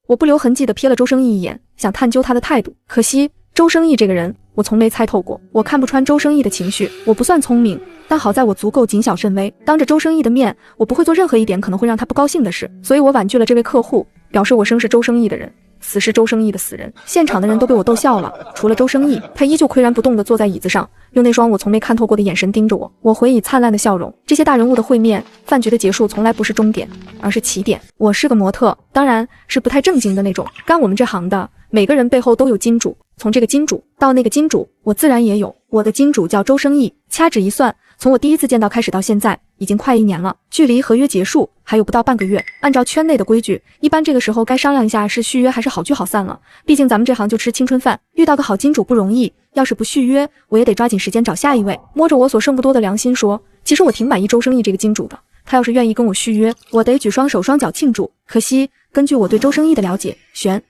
我不留痕迹地瞥了周生义一眼，想探究他的态度。可惜周生义这个人，我从没猜透过。我看不穿周生义的情绪，我不算聪明，但好在我足够谨小慎微。当着周生义的面，我不会做任何一点可能会让他不高兴的事，所以我婉拒了这位客户，表示我生是周生义的人，死是周生义的死人。现场的人都被我逗笑了，除了周生义，他依旧岿然不动地坐在椅子上，用那双我从没看透过的眼神盯着我。我回以灿烂的笑容。这些大人物的会面，饭局的结束从来不是终点，而是起点。我是个模特，当然是不太正经的那种。干我们这行的，每个人背后都有金主，从这个金主到那个金主，我自然也有。我的金主叫周生义，掐指一算，从我第一次见到开始到现在，已经快1年了，距离合约结束还有不到半个月。按照圈内的规矩，一般这个时候该商量一下是续约还是好聚好散了。毕竟咱们这行就吃青春饭，遇到个好金主不容易，要是不续约，我也得抓紧时间找下一位。摸着我所剩不多的良心说，其实我挺满意周生义这个金主的，他要是愿意跟我续约，我得举双手双脚庆祝。可惜根据我对周生义的了解，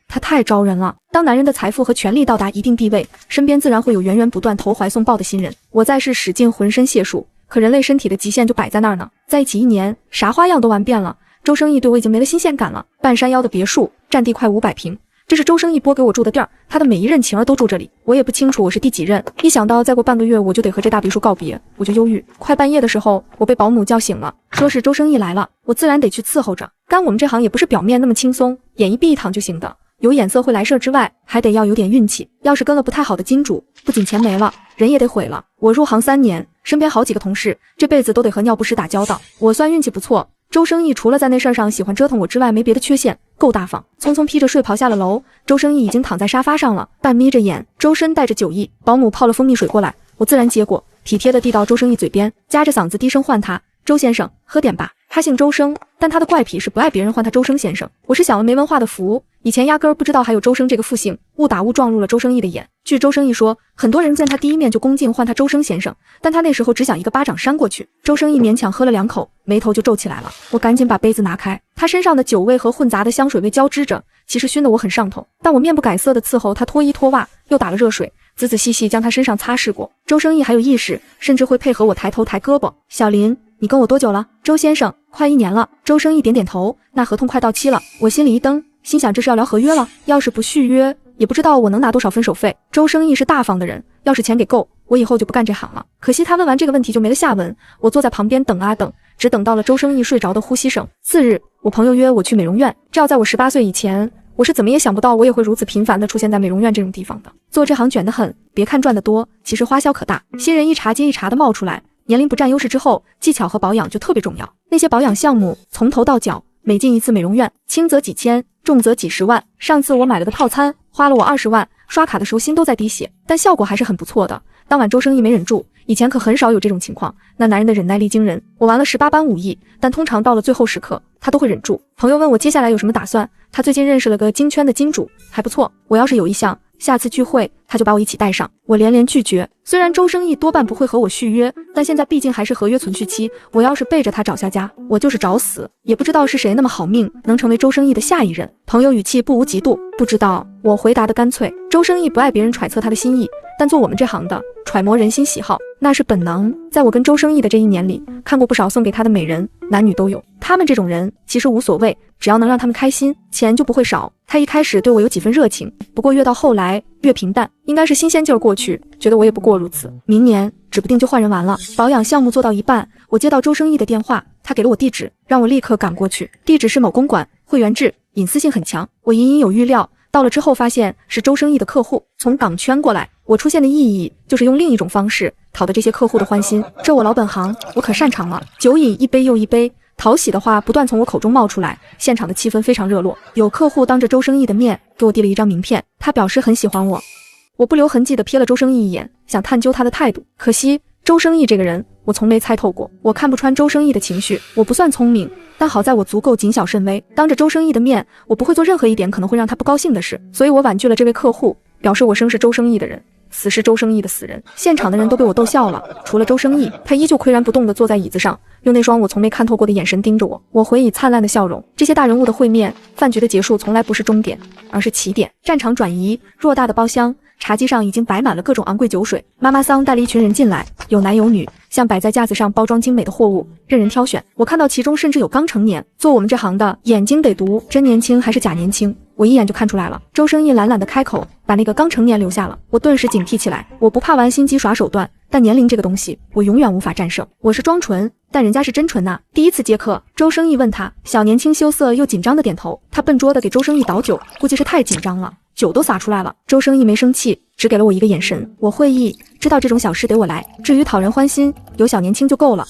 他太招人了。当男人的财富和权力到达一定地位，身边自然会有源源不断投怀送抱的新人。我再是使尽浑身解数，可人类身体的极限就摆在那儿呢。在一起1年，啥花样都玩遍了，周生义对我已经没了新鲜感了。半山腰的别墅，占地快500平，这是周生义拨给我住的地儿，他的每一任情儿都住这里。我也不清楚我是第几任，一想到再过半个月我就得和这大别墅告别，我就忧郁。快半夜的时候，我被保姆叫醒了，说是周生义来了，我自然得去伺候着。干我们这行也不是表面那么轻松，眼一闭一躺就行的。有眼色会来事儿之外，还得要有点运气。要是跟了不太好的金主，不仅钱没了，人也得毁了。我入行3年，身边好几个同事这辈子都得和尿不湿打交道，我算运气不错。周生义除了在那事儿上喜欢折腾我之外，没别的缺陷，够大方。匆匆披着睡袍下了楼，周生义已经躺在沙发上了，半眯着眼，周身带着酒意。保姆泡了蜂蜜水过来，我自然接过，体贴地递到周生义嘴边，夹着嗓子低声唤他：周先生，喝点吧。他姓周生，但他的怪癖是不爱别人唤他周生先生。我是享了没文化的福，以前压根儿不知道还有周生这个复姓，误打误撞入了周生义的眼。据周生义说，很多人见他第一面就恭敬唤他周生先生，但他那时候只想一个巴掌扇过去。周生义勉强喝了2口，眉头就皱起来了。我赶紧把杯子拿开，他身上的酒味和混杂的香水味交织着，其实熏得我很上头。但我面不改色的伺候他脱衣脱袜，又打了热水，仔仔细细将他身上擦拭过。周生义还有意识，甚至会配合我抬头抬胳膊。小林，你跟我多久了？周先生，快1年了。周生义点点头，那合同快到期了。我心里一蹬，心想这是要聊合约了，要是不续约，也不知道我能拿多少分手费。周生义是大方的人，要是钱给够，我以后就不干这行了。可惜他问完这个问题就没了下文，我坐在旁边等啊等，只等到了周生义睡着的呼吸声。4日，我朋友约我去美容院，这要在我18岁以前，我是怎么也想不到我也会如此频繁地出现在美容院这种地方的。做这行卷得很，别看赚得多，其实花销可大。新人一茬接一茬的冒出来，年龄不占优势之后，技巧和保养就特别重要。那些保养项目从头到脚，每进一次美容院，轻则几千，重则几十万。上次我买了个套餐，花了我20万，刷卡的时候心都在滴血，但效果还是很不错的。当晚周生义没忍住，以前可很少有这种情况，那男人的忍耐力惊人。我玩了18般武艺，但通常到了最后时刻，他都会忍住。朋友问我接下来有什么打算，他最近认识了个金圈的金主，还不错。我要是有意向，下次聚会他就把我一起带上。我连连拒绝，虽然周生义多半不会和我续约，但现在毕竟还是合约存续期，我要是背着他找下家，我就是找死。也不知道是谁那么好命，能成为周生义的下一任。朋友语气不无嫉妒，不知道。我回答的干脆。周生义不爱别人揣测他的心意，但做我们这行的，揣摩人心喜好那是本能。在我跟周生义的这1年里，看过不少送给他的美人，男女都有。他们这种人其实无所谓，只要能让他们开心，钱就不会少。他一开始对我有几分热情，不过越到后来越平淡，应该是新鲜劲儿过去，觉得我也不过如此。明年指不定就换人完了。保养项目做到一半，我接到周生义的电话，他给了我地址，让我立刻赶过去。地址是某公馆，会员制，隐私性很强。我隐隐有预料，到了之后发现是周生义的客户从港圈过来。我出现的意义就是用另一种方式讨得这些客户的欢心，这我老本行，我可擅长了。酒饮一杯又一杯，讨喜的话不断从我口中冒出来，现场的气氛非常热络。有客户当着周生义的面给我递了一张名片，他表示很喜欢我。我不留痕迹地瞥了周生义一眼，想探究他的态度。可惜周生义这个人，我从没猜透过。我看不穿周生义的情绪，我不算聪明，但好在我足够谨小慎微。当着周生义的面，我不会做任何一点可能会让他不高兴的事，所以我婉拒了这位客户，表示我生是周生义的人，死是周生义的死人。现场的人都被我逗笑了，除了周生义，他依旧岿然不动地坐在椅子上，用那双我从没看透过的眼神盯着我。我回以灿烂的笑容。这些大人物的会面，饭局的结束从来不是终点，而是起点。战场转移，偌大的包厢，茶几上已经摆满了各种昂贵酒水。妈妈桑带了一群人进来，有男有女，像摆在架子上包装精美的货物，任人挑选。我看到其中甚至有刚成年。做我们这行的，眼睛得毒，真年轻还是假年轻。我一眼就看出来了。周生义懒懒的开口，把那个刚成年留下了。我顿时警惕起来，我不怕玩心机耍手段，但年龄这个东西，我永远无法战胜。我是装纯，但人家是真纯呐。第一次接客，周生义问他，小年轻羞涩又紧张的点头。他笨拙的给周生义倒酒，估计是太紧张了，酒都洒出来了。周生义没生气，只给了我一个眼神。我会意，知道这种小事得我来，至于讨人欢心，有小年轻就够了。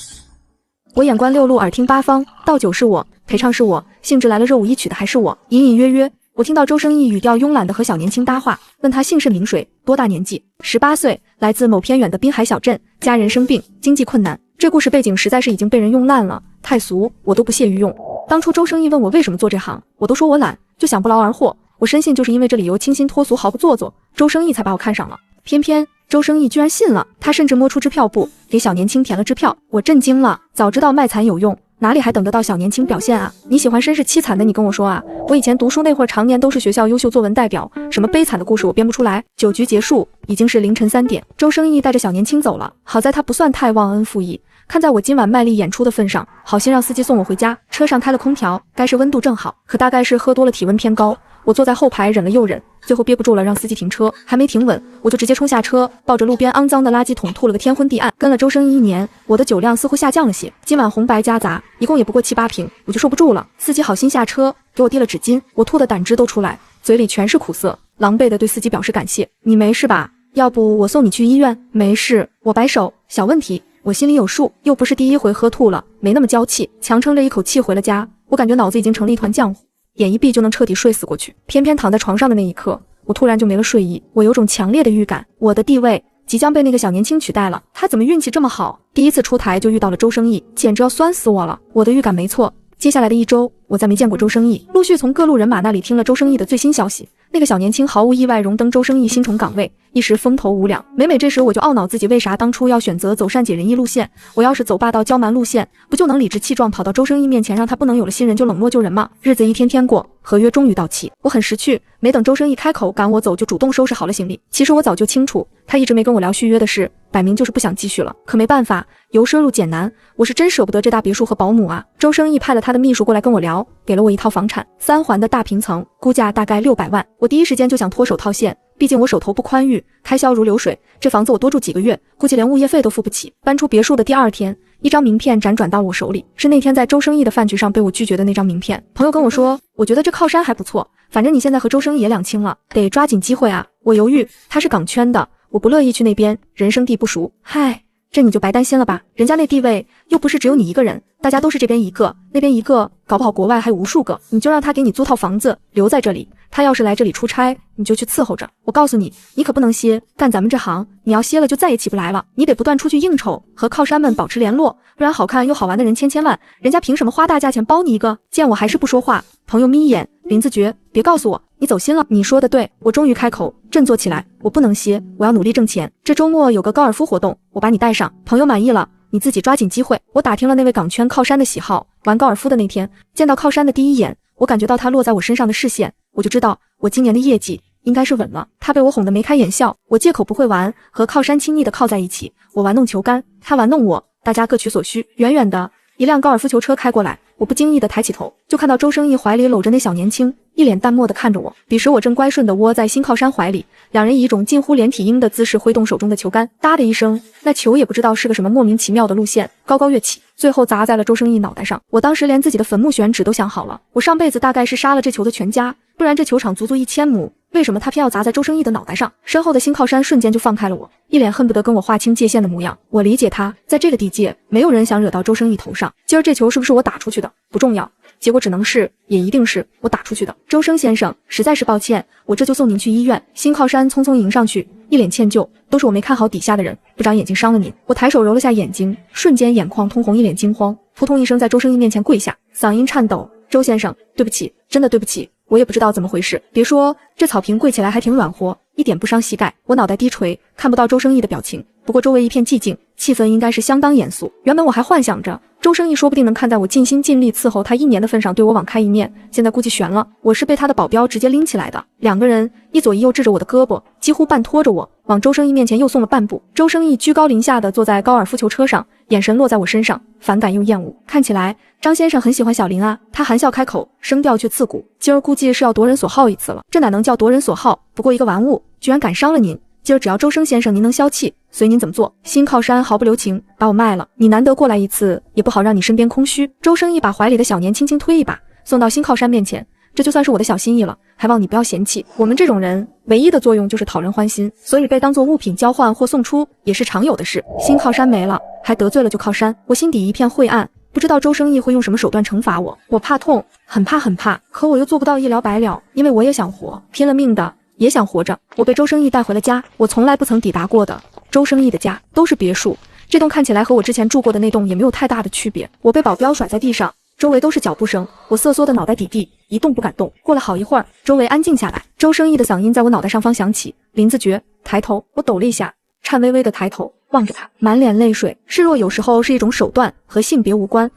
我眼观六路，耳听八方，倒酒是我，陪唱是我，兴致来了热舞一曲的还是我。隐隐约约，我听到周生义语调慵懒的和小年轻搭话，问他姓甚名谁，多大年纪，18岁，来自某偏远的滨海小镇，家人生病，经济困难。这故事背景实在是已经被人用烂了，太俗，我都不屑于用。当初周生义问我为什么做这行，我都说我懒，就想不劳而获。我深信就是因为这理由清新脱俗，毫不做作，周生义才把我看上了。偏偏周生义居然信了，他甚至摸出支票簿，给小年轻填了支票。我震惊了，早知道卖惨有用，哪里还等得到小年轻表现啊？你喜欢身世凄惨的，你跟我说啊！我以前读书那会儿，常年都是学校优秀作文代表，什么悲惨的故事我编不出来。酒局结束，已经是凌晨3点，周生义带着小年轻走了。好在他不算太忘恩负义，看在我今晚卖力演出的份上，好心让司机送我回家。车上开了空调，该是温度正好，可大概是喝多了，体温偏高。我坐在后排忍了又忍，最后憋不住了，让司机停车。还没停稳，我就直接冲下车，抱着路边肮脏的垃圾桶吐了个天昏地暗。跟了周生义1年，我的酒量似乎下降了些，今晚红白夹杂，一共也不过7、8瓶，我就受不住了。司机好心下车，给我递了纸巾，我吐的胆汁都出来，嘴里全是苦涩，狼狈的对司机表示感谢。你没事吧？要不我送你去医院？没事，我摆手，小问题，我心里有数，又不是第一回喝吐了，没那么娇气，强撑着一口气回了家。我感觉脑子已经成了一团浆糊，眼一闭就能彻底睡死过去。偏偏躺在床上的那一刻，我突然就没了睡意。我有种强烈的预感，我的地位即将被那个小年轻取代了。他怎么运气这么好，第一次出台就遇到了周生义，简直要酸死我了。我的预感没错，接下来的1周，我再没见过周生义。陆续从各路人马那里听了周生义的最新消息，那个小年轻毫无意外荣登周生义新宠岗位，一时风头无两。每每这时，我就懊恼自己为啥当初要选择走善解人意路线。我要是走霸道骄蛮路线，不就能理直气壮跑到周生义面前，让他不能有了新人就冷落旧人吗？日子一天天过，合约终于到期，我很识趣，没等周生义开口赶我走，就主动收拾好了行李。其实我早就清楚，他一直没跟我聊续约的事，摆明就是不想继续了。可没办法，由奢入俭难，我是真舍不得这大别墅和保姆啊。周生义派了他的秘书过来跟我聊，给了我一套房产，3环的大平层，估价大概600万。我第一时间就想脱手套现，毕竟我手头不宽裕，开销如流水，这房子我多住几个月，估计连物业费都付不起。搬出别墅的第2天，一张名片辗转到我手里，是那天在周生义的饭局上被我拒绝的那张名片。朋友跟我说，我觉得这靠山还不错，反正你现在和周生义也两清了，得抓紧机会啊。我犹豫，他是港圈的，我不乐意去那边，人生地不熟。嗨，这你就白担心了吧，人家那地位又不是只有你一个人，大家都是这边一个，那边一个，搞不好国外还有无数个。你就让他给你租套房子，留在这里，他要是来这里出差，你就去伺候着。我告诉你，你可不能歇，干咱们这行，你要歇了就再也起不来了。你得不断出去应酬，和靠山们保持联络，不然好看又好玩的人千万，人家凭什么花大价钱包你一个？见我还是不说话，朋友眯眼，林子绝，别告诉我你走心了。你说的对，我终于开口，振作起来，我不能歇，我要努力挣钱。这周末有个高尔夫活动，我把你带上，朋友满意了，你自己抓紧机会。我打听了那位港圈靠山的喜好，玩高尔夫的那天，见到靠山的第一眼，我感觉到他落在我身上的视线，我就知道我今年的业绩应该是稳了。他被我哄得眉开眼笑，我借口不会玩，和靠山亲昵的靠在一起，我玩弄球杆，他玩弄我，大家各取所需。远远的一辆高尔夫球车开过来，我不经意地抬起头，就看到周生义怀里搂着那小年轻，一脸淡漠地看着我。彼时我正乖顺地窝在新靠山怀里，两人以一种近乎连体婴的姿势挥动手中的球杆，哒的一声，那球也不知道是个什么莫名其妙的路线，高高跃起，最后砸在了周生义脑袋上。我当时连自己的坟墓选址都想好了，我上辈子大概是杀了这球的全家，不然这球场足足1000亩，为什么他偏要砸在周生义的脑袋上？身后的新靠山瞬间就放开了我，一脸恨不得跟我划清界限的模样。我理解他，在这个地界，没有人想惹到周生义头上。今儿这球是不是我打出去的不重要，结果只能是，也一定是我打出去的。周生先生，实在是抱歉，我这就送您去医院。新靠山匆匆迎上去，一脸歉疚，都是我没看好底下的人，不长眼睛伤了您。我抬手揉了下眼睛，瞬间眼眶通红，一脸惊慌，扑通一声在周生义面前跪下，嗓音颤抖，周先生，对不起，真的对不起，我也不知道怎么回事。别说这草坪跪起来还挺软和，一点不伤膝盖。我脑袋低垂，看不到周生义的表情，不过周围一片寂静，气氛应该是相当严肃。原本我还幻想着周生义说不定能看在我尽心尽力伺候他1年的份上对我网开一面，现在估计悬了。我是被他的保镖直接拎起来的，2个人一左一右制着我的胳膊，几乎半拖着我往周生义面前又送了半步。周生义居高临下的坐在高尔夫球车上，眼神落在我身上，反感又厌恶。看起来张先生很喜欢小林啊，他含笑开口，声调却刺骨。今儿估计是要夺人所好一次了，这哪能叫夺人所好，不过一个玩物，居然感伤了您。今儿只要周生先生您能消气，随您怎么做。新靠山毫不留情把我卖了，你难得过来一次，也不好让你身边空虚。周生义把怀里的小年轻轻推一把，送到新靠山面前，这就算是我的小心意了，还望你不要嫌弃。我们这种人唯一的作用就是讨人欢心，所以被当作物品交换或送出也是常有的事。新靠山没了，还得罪了旧靠山，我心底一片晦暗，不知道周生义会用什么手段惩罚我。我怕痛，很怕很怕，可我又做不到一了百了，因为我也想活，拼了命的也想活着。我被周生义带回了家，我从来不曾抵达过的周生义的家，都是别墅。这栋看起来和我之前住过的那栋也没有太大的区别。我被保镖甩在地上，周围都是脚步声，我瑟缩的脑袋抵地，一动不敢动。过了好一会儿，周围安静下来，周生义的嗓音在我脑袋上方响起：林子爵，抬头。我抖了一下，颤巍巍的抬头望着他，满脸泪水。示弱有时候是一种手段，和性别无关。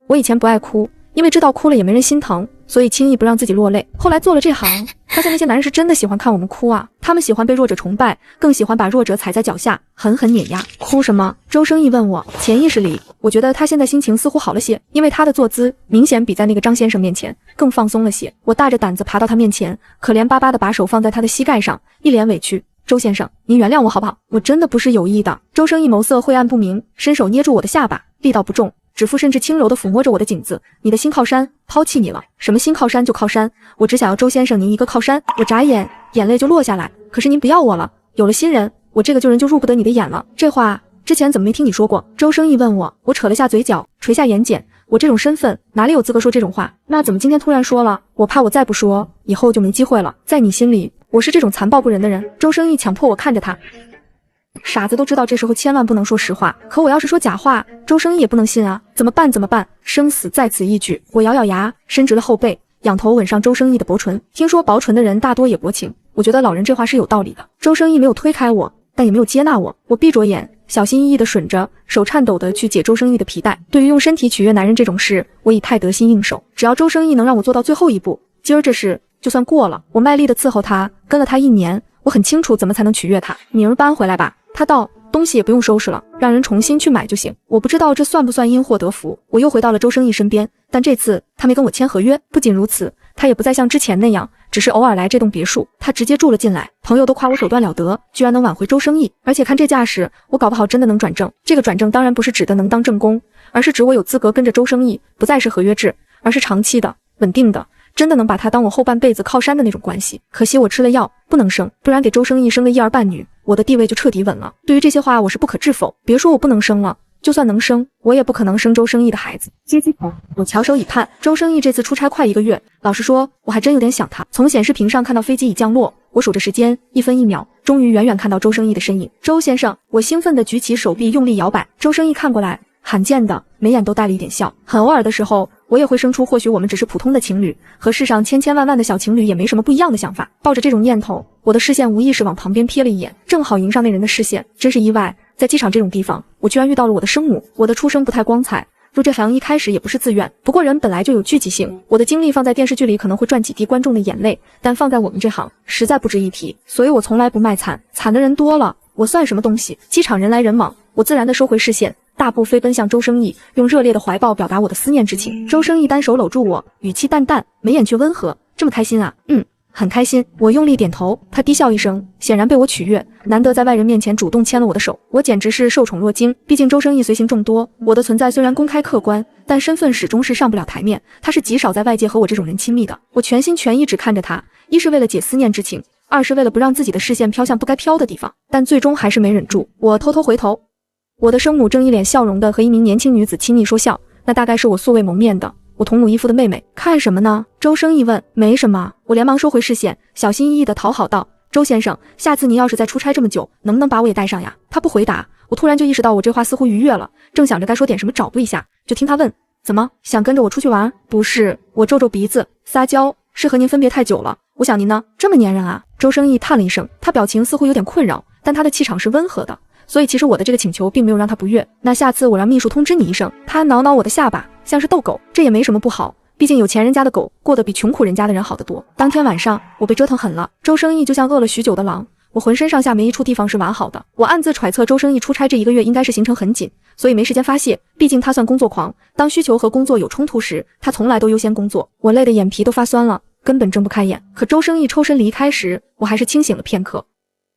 我以前不爱哭，因为知道哭了也没人心疼，所以轻易不让自己落泪。后来做了这行，发现那些男人是真的喜欢看我们哭啊，他们喜欢被弱者崇拜，更喜欢把弱者踩在脚下，狠狠碾压。哭什么？周生义问我。潜意识里，我觉得他现在心情似乎好了些，因为他的坐姿明显比在那个张先生面前更放松了些。我大着胆子爬到他面前，可怜巴巴的把手放在他的膝盖上，一脸委屈。周先生，您原谅我好不好？我真的不是有意的。周生义眸色晦暗不明，伸手捏住我的下巴，力道不重，指腹甚至轻柔地抚摸着我的颈子。你的新靠山抛弃你了。什么新靠山就靠山，我只想要周先生您一个靠山。我眨眼，眼泪就落下来。可是您不要我了，有了新人，我这个旧人就入不得你的眼了。这话之前怎么没听你说过？周生义问我。我扯了下嘴角，垂下眼睑。我这种身份哪里有资格说这种话？那怎么今天突然说了？我怕我再不说，以后就没机会了。在你心里，我是这种残暴不仁的人？周生义强迫我看着他。傻子都知道这时候千万不能说实话，可我要是说假话，周生义也不能信啊。怎么办？怎么办？生死在此一举。我咬咬牙，伸直了后背，仰头吻上周生义的薄唇。听说薄唇的人大多也薄情，我觉得老人这话是有道理的。周生义没有推开我，但也没有接纳我。我闭着眼，小心翼翼地吮着，手颤抖地去解周生义的皮带。对于用身体取悦男人这种事，我已太得心应手。只要周生义能让我做到最后一步，今儿这事就算过了。我卖力地伺候他，跟了他1年，我很清楚怎么才能取悦他。明儿搬回来吧。他道，东西也不用收拾了，让人重新去买就行。我不知道这算不算因祸得福。我又回到了周生义身边，但这次他没跟我签合约。不仅如此，他也不再像之前那样只是偶尔来这栋别墅，他直接住了进来。朋友都夸我手段了得，居然能挽回周生义，而且看这架势，我搞不好真的能转正。这个转正当然不是指的能当正宫，而是指我有资格跟着周生义，不再是合约制，而是长期的、稳定的，真的能把他当我后半辈子靠山的那种关系。可惜我吃了药，不能生，不然给周生义生个一儿半女，我的地位就彻底稳了。对于这些话，我是不可置否。别说我不能生了，就算能生，我也不可能生周生义的孩子。接机头，我翘首以盼。周生义这次出差快1个月，老实说，我还真有点想他。从显示屏上看到飞机已降落，我数着时间，1分1秒，终于远远看到周生义的身影。周先生，我兴奋地举起手臂，用力摇摆。周生义看过来，罕见的眉眼都带了一点笑。很偶尔的时候，我也会生出或许我们只是普通的情侣，和世上千千万万的小情侣也没什么不一样的想法。抱着这种念头，我的视线无意识往旁边瞥了一眼，正好迎上那人的视线。真是意外，在机场这种地方，我居然遇到了我的生母。我的出生不太光彩，入这行一开始也不是自愿，不过人本来就有聚集性，我的精力放在电视剧里可能会赚几滴观众的眼泪，但放在我们这行实在不值一提，所以我从来不卖惨，惨的人多了，我算什么东西？机场人来人往，我自然地收回视线，大步飞奔向周生义，用热烈的怀抱表达我的思念之情。周生义单手搂住我，语气淡淡，眉眼却温和。这么开心啊？很开心。我用力点头，他低笑一声，显然被我取悦，难得在外人面前主动牵了我的手，我简直是受宠若惊。毕竟周生义随行众多，我的存在虽然公开客观，但身份始终是上不了台面，他是极少在外界和我这种人亲密的。我全心全意只看着他，一是为了解思念之情，二是为了不让自己的视线飘向不该飘的地方，但最终还是没忍住。我偷偷回头，我的生母正一脸笑容的和一名年轻女子亲昵说笑，那大概是我素未谋面的我同母异父的妹妹。看什么呢？周生义问。没什么。我连忙收回视线，小心翼翼地讨好道，周先生，下次您要是再出差这么久，能不能把我也带上呀？他不回答，我突然就意识到我这话似乎逾越了，正想着该说点什么找补一下，就听他问，怎么想跟着我出去玩？不是。我皱皱鼻子撒娇，是和您分别太久了，我想您呢。这么粘人啊？周生义叹了一声，他表情似乎有点困扰，但他的气场是温和的，所以其实我的这个请求并没有让他不悦。那下次我让秘书通知你一声。他挠挠我的下巴，像是逗狗，这也没什么不好。毕竟有钱人家的狗过得比穷苦人家的人好得多。当天晚上我被折腾狠了，周生义就像饿了许久的狼，我浑身上下没一处地方是完好的。我暗自揣测周生义出差这1个月应该是行程很紧，所以没时间发泄，毕竟他算工作狂，当需求和工作有冲突时，他从来都优先工作。我累得眼皮都发酸了，根本睁不开眼。可周生义抽身离开时，我还是清醒了片刻。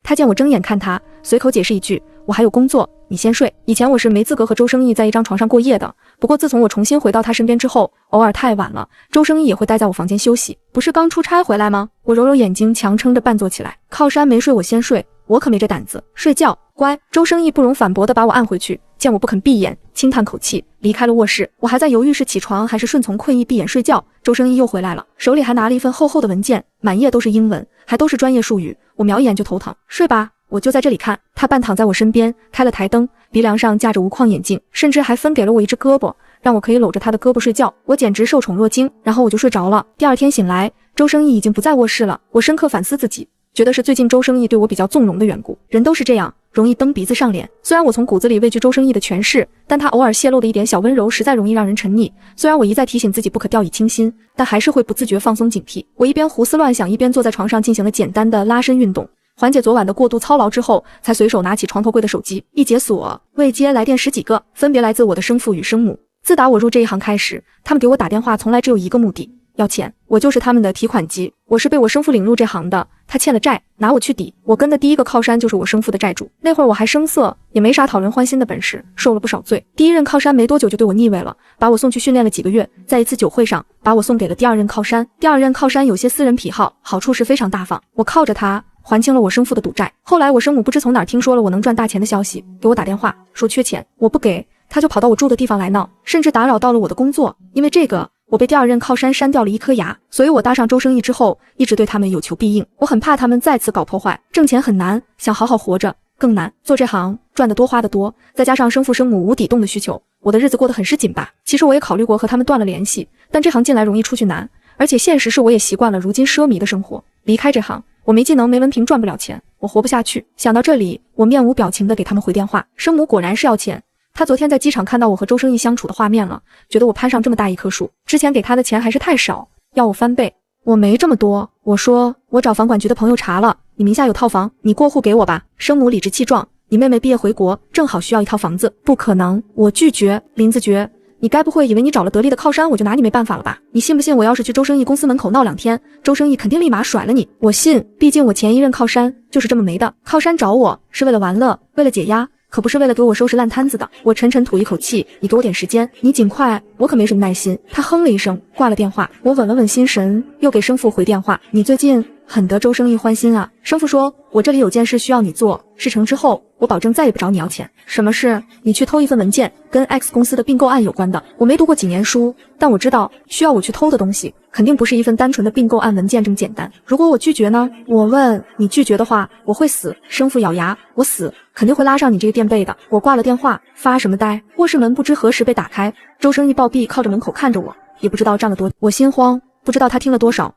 他见我睁眼看他，随口解释一句，我还有工作，你先睡。以前我是没资格和周生义在一张床上过夜的，不过自从我重新回到他身边之后，偶尔太晚了，周生义也会待在我房间休息。不是刚出差回来吗？我揉揉眼睛，强撑着半坐起来。靠山没睡我先睡，我可没这胆子。睡觉，乖。周生义不容反驳地把我按回去，见我不肯闭眼，轻叹口气，离开了卧室。我还在犹豫是起床还是顺从困意闭眼睡觉，周生义又回来了，手里还拿了一份厚厚的文件，满页都是英文，还都是专业术语，我瞄一眼就头疼。睡吧，我就在这里看。他半躺在我身边，开了台灯，鼻梁上架着无框眼镜，甚至还分给了我一只胳膊，让我可以搂着他的胳膊睡觉。我简直受宠若惊，然后我就睡着了。第二天醒来，周生义已经不在卧室了。我深刻反思自己，觉得是最近周生义对我比较纵容的缘故。人都是这样，容易蹬鼻子上脸。虽然我从骨子里畏惧周生义的权势，但他偶尔泄露的一点小温柔实在容易让人沉溺。虽然我一再提醒自己不可掉以轻心，但还是会不自觉放松警惕。我一边胡思乱想，一边坐在床上进行了简单的拉伸运动，缓解昨晚的过度操劳之后，才随手拿起床头柜的手机，一解锁，未接来电10几个，分别来自我的生父与生母。自打我入这一行开始，他们给我打电话从来只有一个目的，要钱。我就是他们的提款机。我是被我生父领入这行的，他欠了债，拿我去抵。我跟的第一个靠山就是我生父的债主。那会儿我还生涩，也没啥讨人欢心的本事，受了不少罪。第一任靠山没多久就对我腻味了，把我送去训练了几个月，在一次酒会上把我送给了第二任靠山。第二任靠山有些私人癖好，好处是非常大方，我靠着他还清了我生父的赌债。后来我生母不知从哪儿听说了我能赚大钱的消息，给我打电话说缺钱，我不给，他就跑到我住的地方来闹，甚至打扰到了我的工作。因为这个，我被第二任靠山删掉了一颗牙，所以我搭上周生义之后，一直对他们有求必应。我很怕他们再次搞破坏。挣钱很难，想好好活着更难。做这行赚得多花得多，再加上生父生母无底洞的需求，我的日子过得很是紧巴。其实我也考虑过和他们断了联系，但这行进来容易出去难，而且现实是我也习惯了如今奢靡的生活。离开这行，我没技能没文凭赚不了钱，我活不下去。想到这里，我面无表情地给他们回电话。生母果然是要钱，他昨天在机场看到我和周生义相处的画面了，觉得我攀上这么大一棵树，之前给他的钱还是太少，要我翻倍。我没这么多，我说我找房管局的朋友查了，你名下有套房，你过户给我吧。生母理直气壮，你妹妹毕业回国，正好需要一套房子。不可能，我拒绝。林子爵，你该不会以为你找了得力的靠山我就拿你没办法了吧？你信不信我要是去周生义公司门口闹2天，周生义肯定立马甩了你？我信，毕竟我前一任靠山就是这么没的。靠山找我是为了玩乐，为了解压，可不是为了给我收拾烂摊子的。我沉沉吐一口气，你给我点时间，你尽快，我可没什么耐心。他哼了一声，挂了电话。我稳了稳心神，又给生父回电话，你最近很得周生义欢心啊。生父说，我这里有件事需要你做，事成之后我保证再也不找你要钱。什么事？你去偷一份文件，跟 X 公司的并购案有关的。我没读过几年书，但我知道需要我去偷的东西肯定不是一份单纯的并购案文件这么简单。如果我拒绝呢？我问你拒绝的话，我会死。生父咬牙，我死肯定会拉上你这个垫背的。我挂了电话，发什么呆？卧室门不知何时被打开，周生义暴毙靠着门口看着我，也不知道站了多久。我心慌，不知道他听了多少。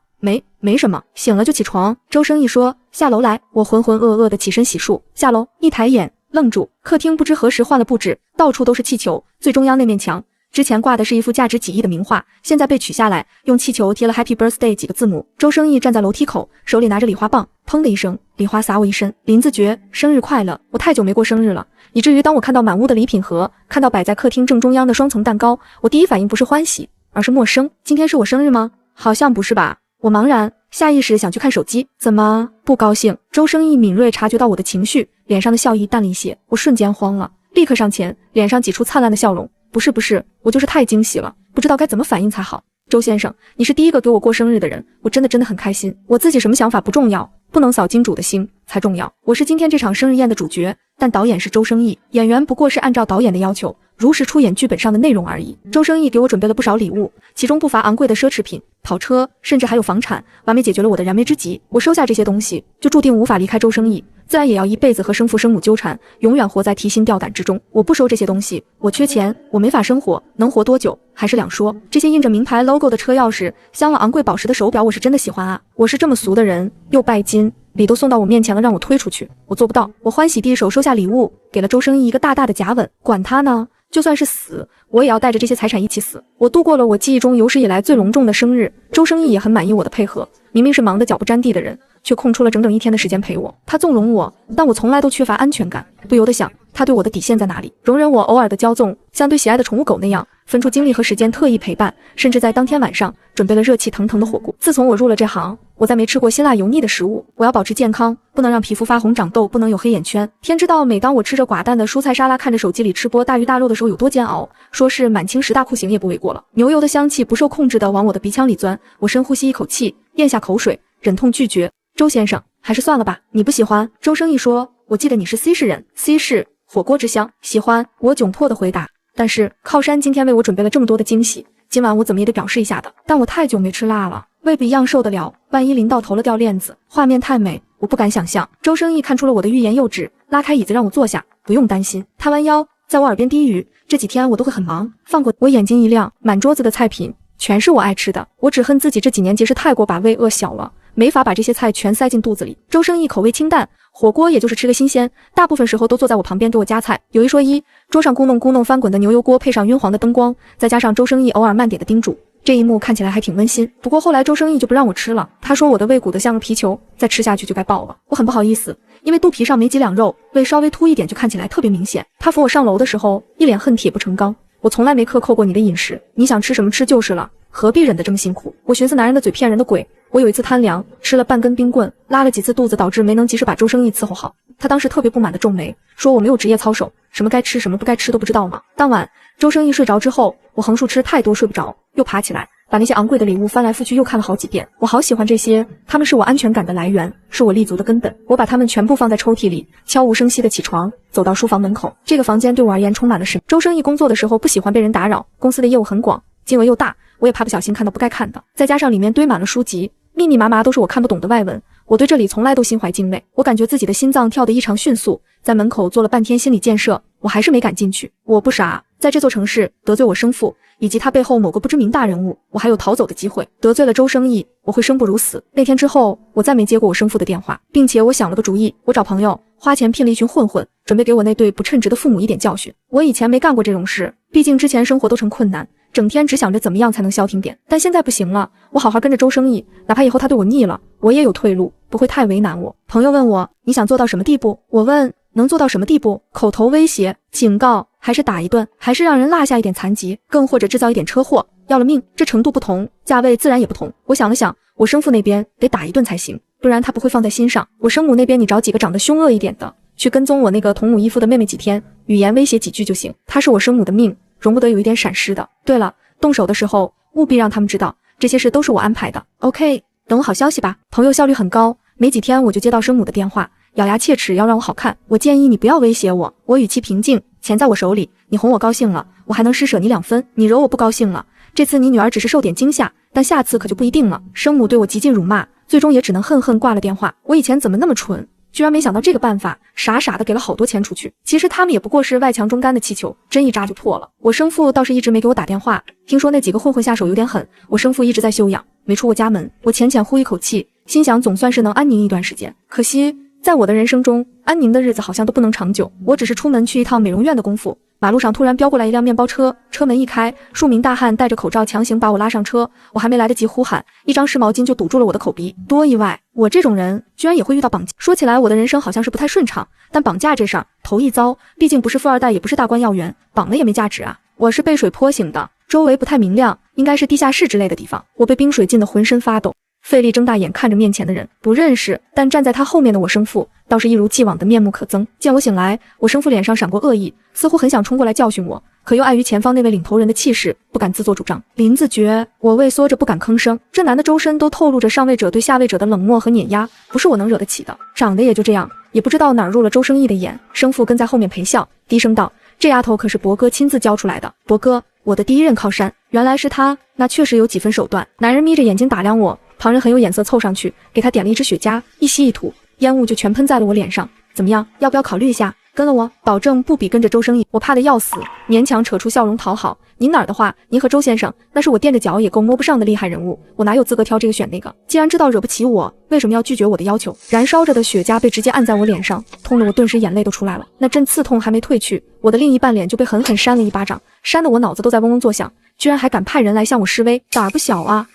没什么，醒了就起床。周生义说下楼来，我浑浑噩噩的起身洗漱，下楼一抬眼愣住，客厅不知何时换了布置，到处都是气球，最中央那面墙之前挂的是一幅价值几亿的名画，现在被取下来，用气球贴了 Happy Birthday 几个字母。周生义站在楼梯口，手里拿着礼花棒，砰的一声，礼花洒我一身。林子爵，生日快乐！我太久没过生日了，以至于当我看到满屋的礼品盒，看到摆在客厅正中央的双层蛋糕，我第一反应不是欢喜，而是陌生。今天是我生日吗？好像不是吧。我茫然，下意识想去看手机，怎么不高兴？周生义敏锐察觉到我的情绪，脸上的笑意淡了一些，我瞬间慌了，立刻上前，脸上挤出灿烂的笑容。不是，我就是太惊喜了，不知道该怎么反应才好。周先生，你是第一个给我过生日的人，我真的很开心。我自己什么想法不重要，不能扫金主的心才重要。我是今天这场生日宴的主角，但导演是周生义，演员不过是按照导演的要求如实出演剧本上的内容而已。周生义给我准备了不少礼物，其中不乏昂贵的奢侈品、跑车，甚至还有房产，完美解决了我的燃眉之急。我收下这些东西，就注定无法离开周生义，自然也要一辈子和生父生母纠缠，永远活在提心吊胆之中。我不收这些东西，我缺钱，我没法生活，能活多久还是两说。这些印着名牌 logo 的车钥匙，镶了昂贵宝石的手表，我是真的喜欢啊。我是这么俗的人，又拜金礼都送到我面前了，让我推出去，我做不到。我欢喜地手收下礼物，给了周生义一个大大的假吻。管他呢，就算是死，我也要带着这些财产一起死。我度过了我记忆中有史以来最隆重的生日，周生义也很满意我的配合。明明是忙得脚不沾地的人，却空出了整整1天的时间陪我。他纵容我，但我从来都缺乏安全感，不由得想，他对我的底线在哪里？容忍我偶尔的骄纵，像对喜爱的宠物狗那样，分出精力和时间特意陪伴，甚至在当天晚上准备了热气腾腾的火锅。自从我入了这行，我再没吃过辛辣油腻的食物。我要保持健康，不能让皮肤发红长痘，不能有黑眼圈。天知道，每当我吃着寡淡的蔬菜沙拉，看着手机里吃播大鱼大肉的时候有多煎熬，说是满清10大酷刑也不为过了。牛油的香气不受控制地往我的鼻腔里钻，我深呼吸一口气，咽下口水，忍痛拒绝。周先生，还是算了吧，你不喜欢？周生义说，我记得你是 C 市人 ，C 市火锅之乡，喜欢。我窘迫地回答，但是靠山今天为我准备了这么多的惊喜，今晚我怎么也得表示一下的。但我太久没吃辣了，胃不一样受得了，万一淋到头了掉链子，画面太美，我不敢想象。周生义看出了我的欲言又止，拉开椅子让我坐下，不用担心。他弯腰在我耳边低语，这几天我都会很忙，放过我。眼睛一亮，满桌子的菜品全是我爱吃的，我只恨自己这几年节食太过，把胃饿小了，没法把这些菜全塞进肚子里。周生义口味清淡，火锅也就是吃个新鲜，大部分时候都坐在我旁边给我夹菜。有一说一，桌上咕弄翻滚的牛油锅配上晕黄的灯光，再加上周生义偶尔慢点的叮嘱，这一幕看起来还挺温馨。不过后来周生义就不让我吃了，他说我的胃鼓得像个皮球，再吃下去就该爆了。我很不好意思，因为肚皮上没几两肉，胃稍微凸一点就看起来特别明显。他扶我上楼的时候一脸恨铁不成钢，我从来没克扣过你的饮食，你想吃什么吃就是了，何必忍得这么辛苦？我寻思男人的嘴骗人的鬼，我有一次贪凉，吃了半根冰棍，拉了几次肚子，导致没能及时把周生义伺候好。他当时特别不满的皱眉，说我没有职业操守，什么该吃什么不该吃都不知道吗？当晚周生义睡着之后，我横竖吃太多睡不着，又爬起来把那些昂贵的礼物翻来覆去又看了好几遍。我好喜欢这些，他们是我安全感的来源，是我立足的根本。我把它们全部放在抽屉里，悄无声息地起床，走到书房门口。这个房间对我而言充满了使命。周生义工作的时候不喜欢被人打扰，公司的业务很广，金额又大，我也怕不小心看到不该看的，再加上里面堆满了书籍，密密麻麻都是我看不懂的外文，我对这里从来都心怀敬畏。我感觉自己的心脏跳得异常迅速，在门口做了半天心理建设，我还是没敢进去。我不傻，在这座城市得罪我生父以及他背后某个不知名大人物，我还有逃走的机会。得罪了周生义，我会生不如死。那天之后，我再没接过我生父的电话，并且我想了个主意，我找朋友花钱聘了一群混混，准备给我那对不称职的父母一点教训。我以前没干过这种事，毕竟之前生活都成困难，整天只想着怎么样才能消停点。但现在不行了，我好好跟着周生义，哪怕以后他对我腻了，我也有退路，不会太为难我。朋友问我，你想做到什么地步？我问，能做到什么地步？口头威胁、警告，还是打一顿，还是让人落下一点残疾，更或者制造一点车祸，要了命。这程度不同，价位自然也不同。我想了想，我生父那边得打一顿才行，不然他不会放在心上。我生母那边，你找几个长得凶恶一点的，去跟踪我那个同母异父的妹妹几天，语言威胁几句就行。她是我生母的命，容不得有一点闪失的。对了，动手的时候务必让他们知道，这些事都是我安排的。OK， 等我好消息吧。朋友效率很高，没几天我就接到生母的电话，咬牙切齿要让我好看。我建议你不要威胁我，我语气平静，钱在我手里，你哄我高兴了，我还能施舍你2分；你惹我不高兴了，这次你女儿只是受点惊吓，但下次可就不一定了。生母对我极尽辱骂，最终也只能恨恨挂了电话。我以前怎么那么蠢，居然没想到这个办法，傻傻的给了好多钱出去。其实他们也不过是外强中干的气球，真一扎就破了。我生父倒是一直没给我打电话，听说那几个混混下手有点狠，我生父一直在休养，没出过家门。我浅浅呼一口气，心想总算是能安宁一段时间。可惜在我的人生中，安宁的日子好像都不能长久。我只是出门去一趟美容院的功夫，马路上突然飙过来一辆面包车，车门一开，数名大汉戴着口罩强行把我拉上车，我还没来得及呼喊，一张湿毛巾就堵住了我的口鼻。多意外，我这种人居然也会遇到绑架。说起来我的人生好像是不太顺畅，但绑架这事儿头一遭，毕竟不是富二代也不是大官要员，绑了也没价值啊。我是被水泼醒的，周围不太明亮，应该是地下室之类的地方。我被冰水浸得浑身发抖，费力睁大眼看着面前的人，不认识，但站在他后面的我生父倒是一如既往的面目可憎。见我醒来，我生父脸上闪过恶意，似乎很想冲过来教训我，可又碍于前方那位领头人的气势，不敢自作主张。林子爵，我畏缩着不敢吭声，这男的周身都透露着上位者对下位者的冷漠和碾压，不是我能惹得起的。长得也就这样，也不知道哪儿入了周生义的眼。生父跟在后面陪笑，低声道，这丫头可是伯哥亲自教出来的。伯哥，我的第一任靠山，原来是他，那确实有几分手段。男人眯着眼睛打量我，旁人很有眼色凑上去给他点了一支雪茄，一吸一吐，烟雾就全喷在了我脸上。怎么样，要不要考虑一下？跟了我，保证不比跟着周生义。我怕得要死，勉强扯出笑容讨好。您哪儿的话，您和周先生那是我垫着脚也够摸不上的厉害人物，我哪有资格挑这个选那个？既然知道惹不起我，为什么要拒绝我的要求？燃烧着的雪茄被直接按在我脸上，痛得我顿时眼泪都出来了。那阵刺痛还没退去，我的另一半脸就被狠狠扇了一巴掌，扇得我脑子都在嗡嗡作响，居然还敢派人来向我示威，胆儿不小啊！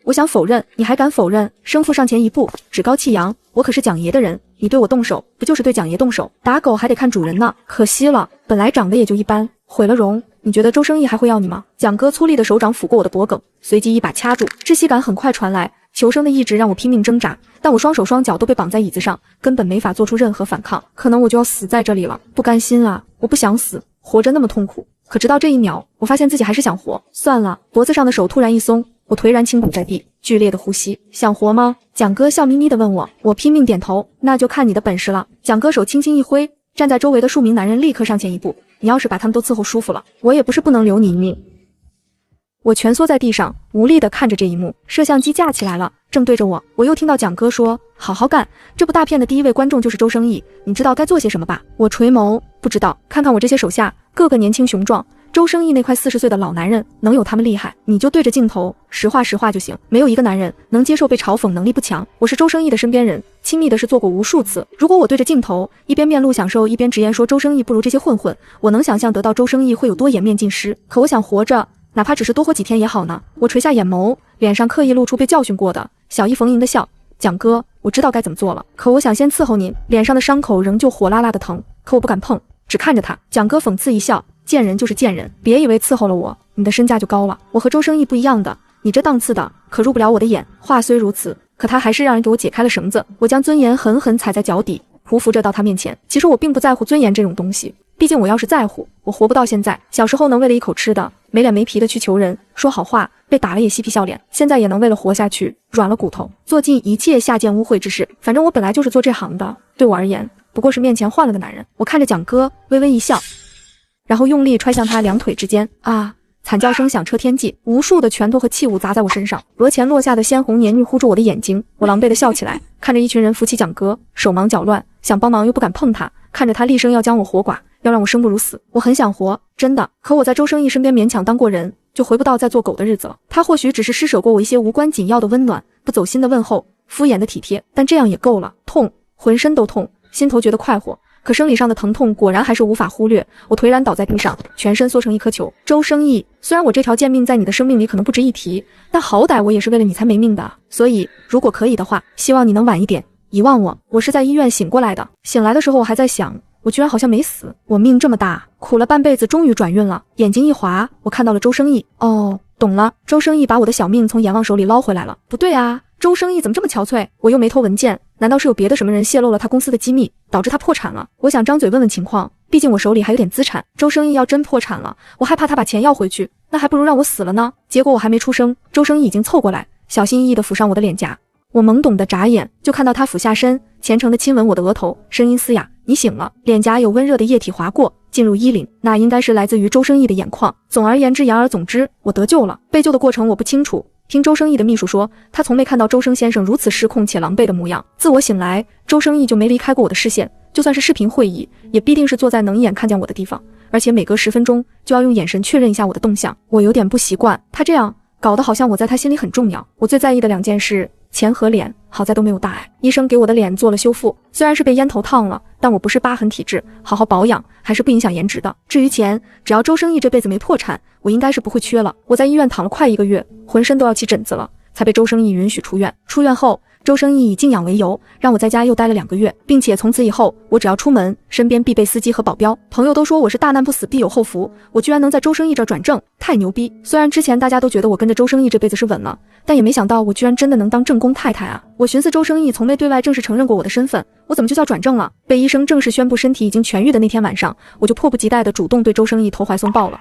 我想否认，你还敢否认？生父上前一步，趾高气扬，我可是蒋爷的人，你对我动手，不就是对蒋爷动手？打狗还得看主人呢，可惜了，本来长得也就一般，毁了容。你觉得周生义还会要你吗？蒋哥粗粝的手掌抚过我的脖颈，随即一把掐住，窒息感很快传来，求生的意志让我拼命挣扎，但我双手双脚都被绑在椅子上，根本没法做出任何反抗，可能我就要死在这里了。不甘心啊，我不想死，活着那么痛苦。可直到这一秒，我发现自己还是想活。算了，脖子上的手突然一松，我颓然倾倒在地，剧烈的呼吸。想活吗？蒋哥笑眯眯地问我，我拼命点头。那就看你的本事了。蒋哥手轻轻一挥，站在周围的数名男人立刻上前一步，你要是把他们都伺候舒服了，我也不是不能留你一命。我蜷缩在地上，无力地看着这一幕。摄像机架起来了，正对着我。我又听到蒋哥说，好好干，这部大片的第一位观众就是周生义，你知道该做些什么吧？我垂眸，不知道。看看我这些手下，个个年轻雄壮，周生义那块40岁的老男人能有他们厉害？你就对着镜头实话就行，没有一个男人能接受被嘲讽能力不强。我是周生义的身边人，亲密的事做过无数次，如果我对着镜头一边面露享受，一边直言说周生义不如这些混混，我能想象得到周生义会有多颜面尽失。可我想活着，哪怕只是多活几天也好呢。我垂下眼眸，脸上刻意露出被教训过的小意逢迎的笑。蒋哥，我知道该怎么做了，可我想先伺候您。脸上的伤口仍旧火辣辣的疼，可我不敢碰，只看着他。蒋哥讽刺一笑，见人就是见人，别以为伺候了我，你的身价就高了。我和周生义不一样的，你这档次的可入不了我的眼。话虽如此，可他还是让人给我解开了绳子。我将尊严狠狠踩在脚底，匍匐着到他面前。其实我并不在乎尊严这种东西，毕竟我要是在乎，我活不到现在。小时候能为了一口吃的没脸没皮的去求人，说好话，被打了也嬉皮笑脸，现在也能为了活下去软了骨头，做尽一切下贱污秽之事。反正我本来就是做这行的，对我而言不过是面前换了个男人。我看着蒋哥微微一笑，然后用力踹向他两腿之间。啊！惨叫声响彻天际，无数的拳头和器物砸在我身上，额前落下的鲜红黏腻糊住我的眼睛。我狼狈地笑起来，看着一群人扶起蒋哥，手忙脚乱，想帮忙又不敢碰他，看着他厉声要将我活剐，要让我生不如死。我很想活，真的，可我在周生义身边勉强当过人，就回不到再做狗的日子了。他或许只是施舍过我一些无关紧要的温暖，不走心的问候，敷衍的体贴，但这样也够了。痛，浑身都痛，心头觉得快活，可生理上的疼痛果然还是无法忽略。我颓然倒在地上，全身缩成一颗球。周生义，虽然我这条贱命在你的生命里可能不值一提，但好歹我也是为了你才没命的，所以如果可以的话，希望你能晚一点遗忘我。我是在医院醒过来的，醒来的时候我还在想，我居然好像没死，我命这么大，苦了半辈子终于转运了。眼睛一滑，我看到了周生义。哦，懂了，周生义把我的小命从阎王手里捞回来了。不对啊，周生义怎么这么憔悴？我又没偷文件，难道是有别的什么人泄露了他公司的机密，导致他破产了？我想张嘴问问情况，毕竟我手里还有点资产。周生义要真破产了，我害怕他把钱要回去，那还不如让我死了呢。结果我还没出声，周生义已经凑过来，小心翼翼地抚上我的脸颊。我懵懂地眨眼，就看到他俯下身，虔诚地亲吻我的额头，声音嘶哑，你醒了。脸颊有温热的液体划过，进入衣领，那应该是来自于周生义的眼眶。总而言之，言而总之，我得救了。被救的过程我不清楚，听周生义的秘书说，他从没看到周生先生如此失控且狼狈的模样。自我醒来，周生义就没离开过我的视线，就算是视频会议，也必定是坐在能一眼看见我的地方，而且每隔10分钟就要用眼神确认一下我的动向。我有点不习惯，他这样搞得好像我在他心里很重要。我最在意的2件事，钱和脸，好在都没有大碍。医生给我的脸做了修复，虽然是被烟头烫了，但我不是疤痕体质，好好保养还是不影响颜值的。至于钱，只要周生义这辈子没破产，我应该是不会缺了。我在医院躺了快1个月，浑身都要起疹子了，才被周生义允许出院。出院后，周生义以静养为由，让我在家又待了2个月，并且从此以后，我只要出门，身边必备司机和保镖。朋友都说我是大难不死必有后福，我居然能在周生义这儿转正，太牛逼！虽然之前大家都觉得我跟着周生义这辈子是稳了，但也没想到我居然真的能当正宫太太啊！我寻思周生义从没对外正式承认过我的身份，我怎么就叫转正了？被医生正式宣布身体已经痊愈的那天晚上，我就迫不及待地主动对周生义投怀送抱了。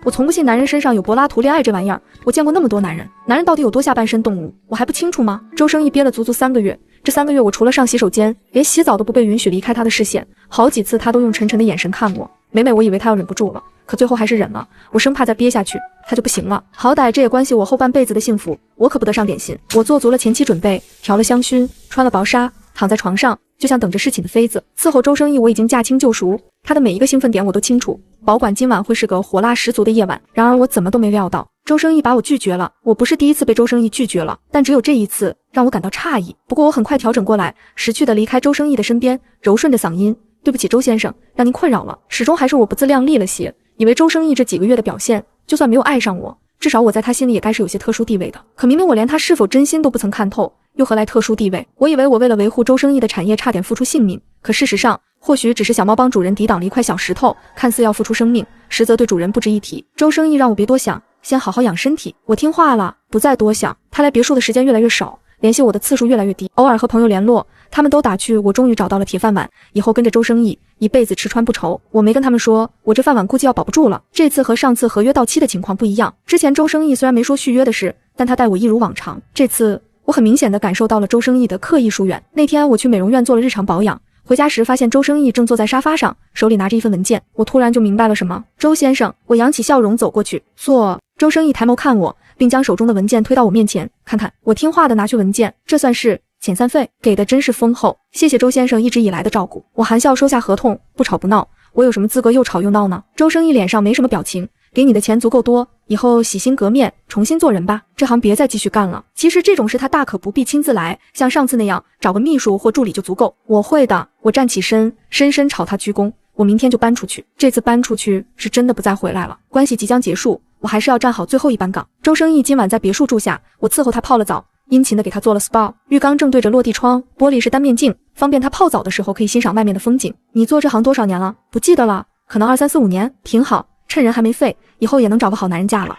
我从不信男人身上有柏拉图恋爱这玩意儿，我见过那么多男人，男人到底有多下半身动物，我还不清楚吗？周生义憋了足足3个月，这3个月我除了上洗手间，连洗澡都不被允许离开他的视线，好几次他都用沉沉的眼神看我，每每我以为他要忍不住了，可最后还是忍了，我生怕再憋下去他就不行了，好歹这也关系我后半辈子的幸福，我可不得上点心。我做足了前期准备，调了香薰，穿了薄纱，躺在床上，就像等着侍寝的妃子。伺候周生义我已经驾轻就熟，他的每一个兴奋点我都清楚，保管今晚会是个火辣十足的夜晚。然而我怎么都没料到，周生义把我拒绝了。我不是第一次被周生义拒绝了，但只有这一次让我感到诧异。不过我很快调整过来，识趣地离开周生义的身边，柔顺着嗓音：对不起，周先生，让您困扰了。始终还是我不自量力了些，以为周生义这几个月的表现，就算没有爱上我，至少我在他心里也该是有些特殊地位的。可明明我连他是否真心都不曾看透，又何来特殊地位？我以为我为了维护周生义的产业差点付出性命，可事实上或许只是小猫帮主人抵挡了一块小石头，看似要付出生命，实则对主人不值一提。周生义让我别多想，先好好养身体。我听话了，不再多想。他来别墅的时间越来越少，联系我的次数越来越低，偶尔和朋友联络，他们都打趣我终于找到了铁饭碗，以后跟着周生义一辈子吃穿不愁。我没跟他们说，我这饭碗估计要保不住了。这次和上次合约到期的情况不一样，之前周生义虽然没说续约的事，但他待我一如往常。这次我很明显地感受到了周生义的刻意疏远。那天我去美容院做了日常保养，回家时发现周生义正坐在沙发上，手里拿着一份文件。我突然就明白了什么。周先生，我扬起笑容走过去，坐。周生义抬眸看我，并将手中的文件推到我面前，看看。我听话地拿去文件，这算是遣散费，给的真是丰厚，谢谢周先生一直以来的照顾。我含笑收下合同，不吵不闹，我有什么资格又吵又闹呢？周生义脸上没什么表情，给你的钱足够多，以后洗心革面，重新做人吧，这行别再继续干了。其实这种事他大可不必亲自来，像上次那样找个秘书或助理就足够。我会的。我站起身，深深朝他鞠躬。我明天就搬出去，这次搬出去是真的不再回来了。关系即将结束，我还是要站好最后一班岗。周生义今晚在别墅住下，我伺候他泡了澡，殷勤地给他做了 SPA， 浴缸正对着落地窗，玻璃是单面镜，方便他泡澡的时候可以欣赏外面的风景。你做这行多少年了？不记得了，可能2、3、4、5年，挺好，趁人还没废，以后也能找个好男人嫁了。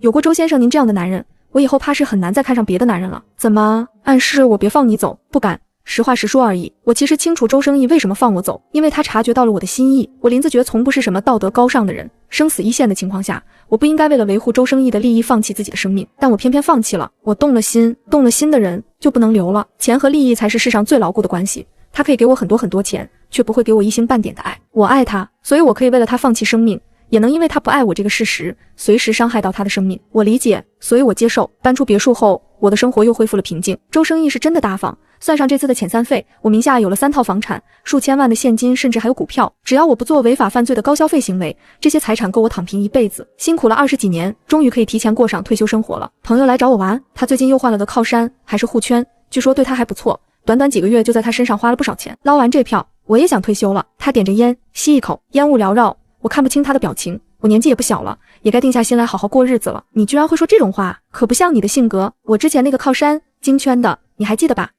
有过周先生您这样的男人，我以后怕是很难再看上别的男人了。怎么暗示我别放你走？不敢，实话实说而已。我其实清楚周生义为什么放我走，因为他察觉到了我的心意。我林子觉从不是什么道德高尚的人，生死一线的情况下，我不应该为了维护周生义的利益放弃自己的生命，但我偏偏放弃了。我动了心的人就不能留了。钱和利益才是世上最牢固的关系，他可以给我很多很多钱，却不会给我一星半点的爱。我爱他，所以我可以为了他放弃生命，也能因为他不爱我这个事实，随时伤害到他的生命。我理解，所以我接受。搬出别墅后，我的生活又恢复了平静。周生义是真的大方，算上这次的遣散费，我名下有了3套房产，数千万的现金，甚至还有股票。只要我不做违法犯罪的高消费行为，这些财产够我躺平一辈子。辛苦了20几年，终于可以提前过上退休生活了。朋友来找我玩，他最近又换了个靠山，还是护圈，据说对他还不错。短短几个月就在他身上花了不少钱。捞完这票，我也想退休了。他点着烟，吸一口，烟雾缭绕，我看不清他的表情。我年纪也不小了，也该定下心来好好过日子了。你居然会说这种话，可不像你的性格。我之前那个靠山，京圈的，你还记得吧？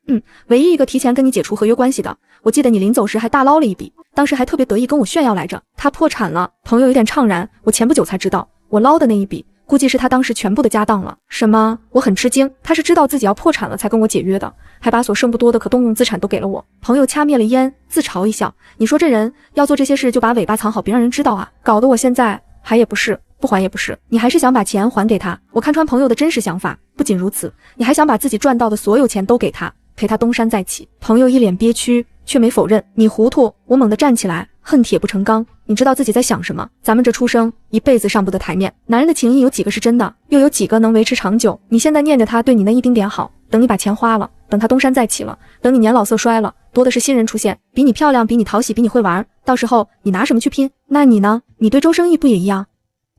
唯一一个提前跟你解除合约关系的。我记得你临走时还大捞了一笔，当时还特别得意跟我炫耀来着。他破产了，朋友有点怅然。我前不久才知道，我捞的那一笔估计是他当时全部的家当了。什么？我很吃惊，他是知道自己要破产了才跟我解约的，还把所剩不多的可动用资产都给了我。朋友掐灭了烟，自嘲一笑。你说这人要做这些事就把尾巴藏好，别让人知道啊，搞得我现在还也不是，不还也不是。你还是想把钱还给他。我看穿朋友的真实想法，不仅如此，你还想把自己赚到的所有钱都给他，陪他东山再起。朋友一脸憋屈，却没否认。你糊涂。我猛地站起来，恨铁不成钢。你知道自己在想什么？咱们这出生一辈子上不得台面，男人的情谊有几个是真的，又有几个能维持长久？你现在念着他对你那一丁点好，等你把钱花了，等他东山再起了，等你年老色衰了，多的是新人出现，比你漂亮，比你讨喜，比你会玩，到时候你拿什么去拼？那你呢？你对周生义不也一样？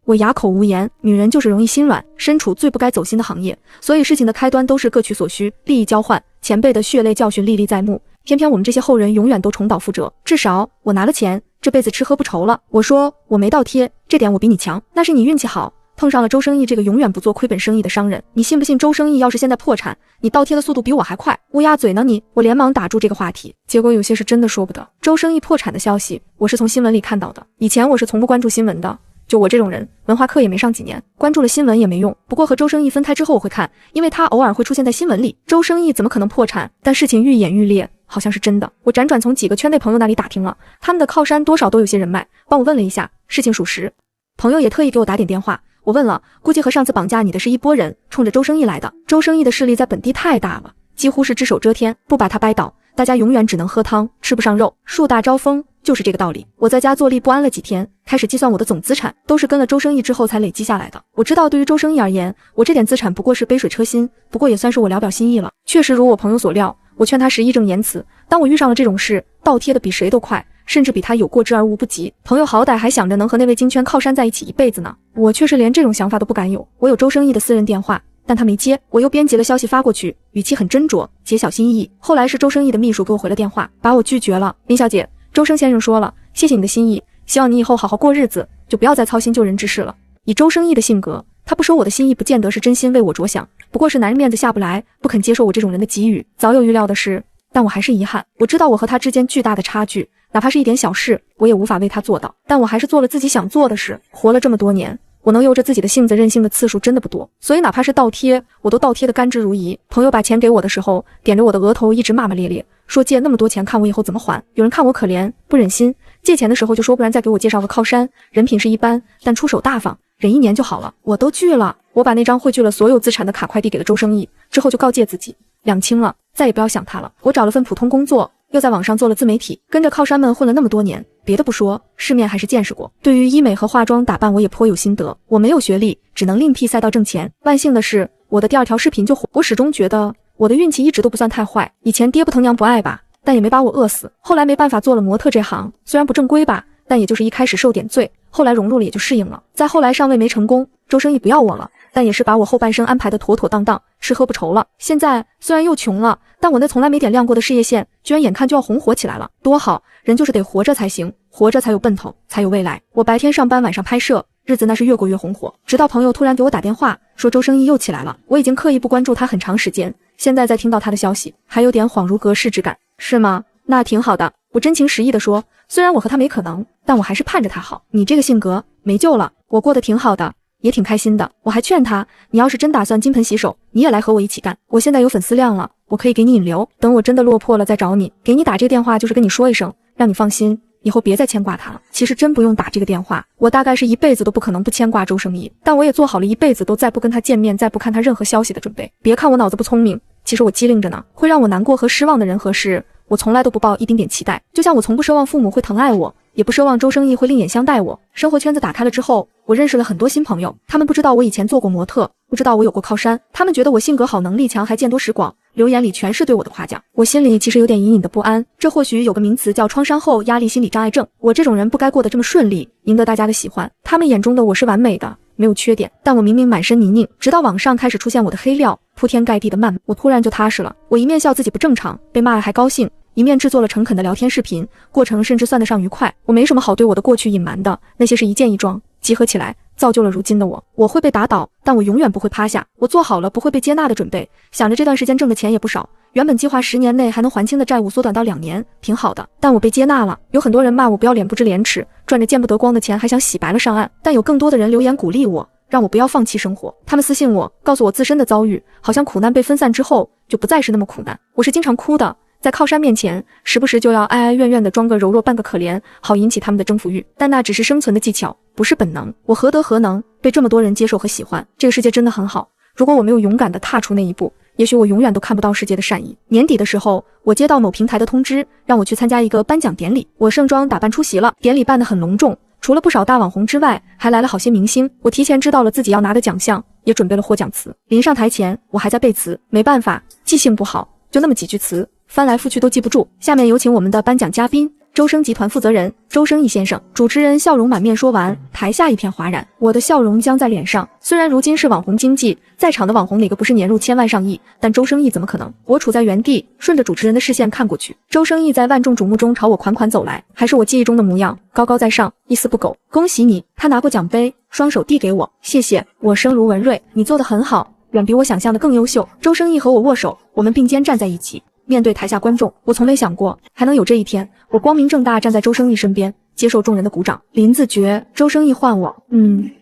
我哑口无言。女人就是容易心软，身处最不该走心的行业，所以事情的开端都是各取所需，利益交换，前辈的血泪教训历历在目。偏偏我们这些后人永远都重蹈覆辙。至少我拿了钱，这辈子吃喝不愁了。我说我没倒贴，这点我比你强，那是你运气好，碰上了周生义这个永远不做亏本生意的商人。你信不信周生义要是现在破产，你倒贴的速度比我还快？乌鸦嘴呢你！我连忙打住这个话题。结果有些是真的说不得。周生义破产的消息，我是从新闻里看到的。以前我是从不关注新闻的，就我这种人，文化课也没上几年，关注了新闻也没用。不过和周生义分开之后我会看，因为他偶尔会出现在新闻里。周生义怎么可能破产？但事情愈演愈烈，好像是真的。我辗转从几个圈内朋友那里打听了，他们的靠山多少都有些人脉，帮我问了一下，事情属实。朋友也特意给我打点电话，我问了，估计和上次绑架你的是一拨人，冲着周生义来的。周生义的势力在本地太大了，几乎是只手遮天，不把他掰倒，大家永远只能喝汤，吃不上肉。树大招风，就是这个道理。我在家坐立不安了几天，开始计算我的总资产，都是跟了周生义之后才累积下来的。我知道对于周生义而言，我这点资产不过是杯水车薪，不过也算是我聊表心意了。确实如我朋友所料，我劝他时义正言辞，当我遇上了这种事，倒贴的比谁都快，甚至比他有过之而无不及。朋友好歹还想着能和那位金圈靠山在一起一辈子呢，我却是连这种想法都不敢有。我有周生义的私人电话，但他没接，我又编辑了消息发过去，语气很斟酌，且小心翼翼。后来是周生义的秘书给我回了电话，把我拒绝了。林小姐，周生先生说了，谢谢你的心意，希望你以后好好过日子，就不要再操心救人之事了。以周生义的性格，他不收我的心意不见得是真心为我着想，不过是男人面子下不来，不肯接受我这种人的给予。早有预料的事，但我还是遗憾。我知道我和他之间巨大的差距，哪怕是一点小事，我也无法为他做到，但我还是做了自己想做的事。活了这么多年，我能由着自己的性子任性的次数真的不多，所以哪怕是倒贴，我都倒贴的甘之如饴。朋友把钱给我的时候，点着我的额头一直骂骂咧咧，说借那么多钱看我以后怎么还。有人看我可怜不忍心，借钱的时候就说不然再给我介绍个靠山，人品是一般，但出手大方，忍1年就好了。我都拒了，我把那张汇聚了所有资产的卡快递给了周生义，之后就告诫自己两清了，再也不要想他了。我找了份普通工作，又在网上做了自媒体，跟着靠山们混了那么多年，别的不说，世面还是见识过。对于医美和化妆打扮，我也颇有心得。我没有学历，只能另辟赛道挣钱。万幸的是，我的第2条视频就火。我始终觉得我的运气一直都不算太坏，以前爹不疼娘不爱吧，但也没把我饿死。后来没办法做了模特这行，虽然不正规吧，但也就是一开始受点罪，后来融入了也就适应了。再后来上位没成功，周生义不要我了，但也是把我后半生安排的妥妥当当，吃喝不愁了。现在虽然又穷了，但我那从来没点亮过的事业线，居然眼看就要红火起来了，多好！人就是得活着才行，活着才有奔头，才有未来。我白天上班，晚上拍摄，日子那是越过越红火。直到朋友突然给我打电话，说周生义又起来了。我已经刻意不关注他很长时间，现在再听到他的消息，还有点恍如隔世之感。是吗？那挺好的。我真情实意地说，虽然我和他没可能，但我还是盼着他好。你这个性格没救了。我过得挺好的，也挺开心的。我还劝他，你要是真打算金盆洗手，你也来和我一起干。我现在有粉丝量了，我可以给你引流，等我真的落魄了再找你。给你打这个电话就是跟你说一声，让你放心，以后别再牵挂他了。其实真不用打这个电话，我大概是一辈子都不可能不牵挂周生义，但我也做好了一辈子都再不跟他见面，再不看他任何消息的准备。别看我脑子不聪明，其实我机灵着呢。会让我难过和失望的人和事，我从来都不抱一丁点期待。就像我从不奢望父母会疼爱我，也不奢望周生义会另眼相待我。生活圈子打开了之后，我认识了很多新朋友，他们不知道我以前做过模特，不知道我有过靠山，他们觉得我性格好，能力强，还见多识广，留言里全是对我的夸奖。我心里其实有点隐隐的不安，这或许有个名词叫创伤后压力心理障碍症。我这种人不该过得这么顺利，赢得大家的喜欢。他们眼中的我是完美的，没有缺点，但我明明满身泥泞。直到网上开始出现我的黑料，铺天盖地的谩骂，我突然就踏实了。我一面笑自己不正常，被骂了还高兴，一面制作了诚恳的聊天视频，过程甚至算得上愉快。我没什么好对我的过去隐瞒的，那些是一件一桩，集合起来造就了如今的我。我会被打倒，但我永远不会趴下。我做好了不会被接纳的准备，想着这段时间挣的钱也不少，原本计划10年内还能还清的债务缩短到2年，挺好的。但我被接纳了。有很多人骂我不要脸不知廉耻，赚着见不得光的钱还想洗白了上岸，但有更多的人留言鼓励我，让我不要放弃生活。他们私信我，告诉我自身的遭遇，好像苦难被分散之后就不再是那么苦难。我是经常哭的，在靠山面前，时不时就要哀哀怨怨的装个柔弱半个可怜，好引起他们的征服欲。但那只是生存的技巧，不是本能。我何德何能被这么多人接受和喜欢？这个世界真的很好，如果我没有勇敢地踏出那一步，也许我永远都看不到世界的善意。年底的时候，我接到某平台的通知，让我去参加一个颁奖典礼。我盛装打扮出席了，典礼办得很隆重，除了不少大网红之外，还来了好些明星。我提前知道了自己要拿的奖项，也准备了获奖词。临上台前，我还在背词，没办法，记性不好，就那么几句词，翻来覆去都记不住。下面有请我们的颁奖嘉宾，周生集团负责人周生义先生。主持人笑容满面说完，台下一片哗然，我的笑容僵在脸上。虽然如今是网红经济，在场的网红哪个不是年入千万上亿，但周生义怎么可能？我处在原地，顺着主持人的视线看过去，周生义在万众瞩目中朝我款款走来，还是我记忆中的模样，高高在上，一丝不苟。恭喜你！他拿过奖杯，双手递给我，谢谢。我声如文瑞，你做得很好，远比我想象的更优秀。周生义和我握手，我们并肩站在一起，面对台下观众，我从没想过还能有这一天。我光明正大站在周生义身边，接受众人的鼓掌。林子爵，周生义唤我，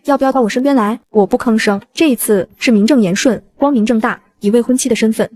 要不要到我身边来？我不吭声。这一次是名正言顺，光明正大，以未婚妻的身份。